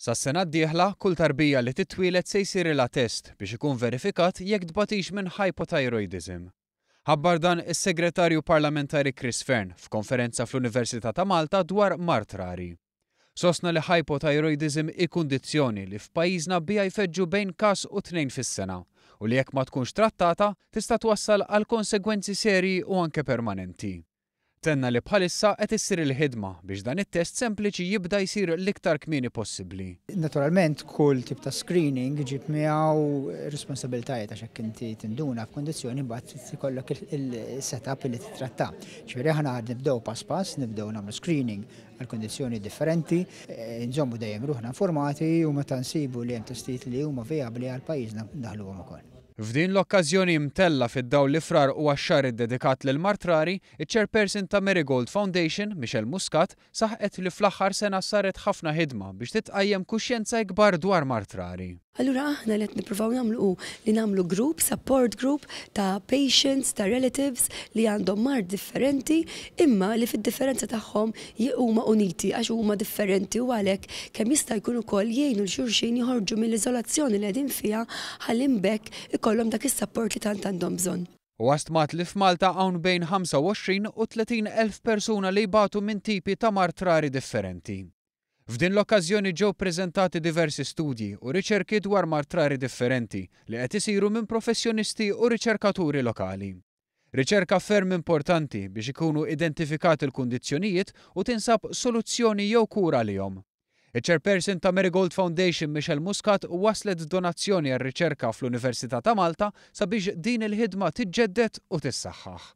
Sas-sena d-dieħla kull tarbija li titwieled se jsirilha test biex ikun verifikat jekk tbatix minn hypothyroidism. Ħabbar dan is-Segretarju Parlamentari Chris Fearn f'konferenza fl-Università ta' Malta dwar mart rari. Sostna li hypothyroidism hi kundizzjoni li f'pajjiżna biha jfeġġu bejn każ u 2 fis-sena u li jekk ma tkunx trattata tista' twassal għal konsegwenzi serji u anke permanenti. Tenna li bħalissa qed issir il-ħidma biex dan it-test sempliċi jibda jsir l-iktar kmieni possibbli. Naturalment kull tip ta' screening ġib miegħu responsabbiltajiet għax hekk inti tinduna f'kondizzjoni mbagħad ikollok il-setup li titratta. Ġifieri aħna nibdew pass pass, nibdew nagħmlu screening għal kondizzjoni differenti, nżommu dejjem ruħna informati u meta nsibu li hemm testijiet li huma vijabbli għal pajjiżna ndaħluhom ukoll. F'din l-okkażjoni mtella fid-dawl l-ifrar u għax-xahar iddedikat lil mart rari, iċ-Chairperson ta' Marigold Foundation, Michelle Muscat, saħqet li fl-aħħar sena saret ħafna ħidma biex titqajjem kuxjenza ikbar dwar mart rari. Allura aħna li qed nippruvaw nagħmlu li nagħmlu group, support group ta' patients, ta' relatives li għandhom mart differenti imma li fid-differenza tagħhom huma uniti għax huma differenti u għalhekk kemm jista' jkun ukoll jgħinu l-xulxin joħorġu mill-iżolazzjoni li qegħdin fiha ħalli mbekk ikollhom dak is-support li tant għandhom bżonn. U għastmat li f'Malta hawn bejn 25 u 30 elf persuna li jbatu minn tipi ta' mart rari differenti. F'din l-okkażjoni ġew ppreżentati diversi studji u riċerki dwar mart rari differenti li qed isiru minn professjonisti u riċerkaturi lokali. Riċerka ferm importanti biex ikunu identifikati l-kundizzjonijiet u tinsab soluzzjoni jew kura lihom. Iċ-Chairperson ta' Marigold Foundation Michelle Muscat waslet donazzjoni għar-riċerka fl-Università ta' Malta sabiex din il-ħidma tiġġedded u tissaħħaħ.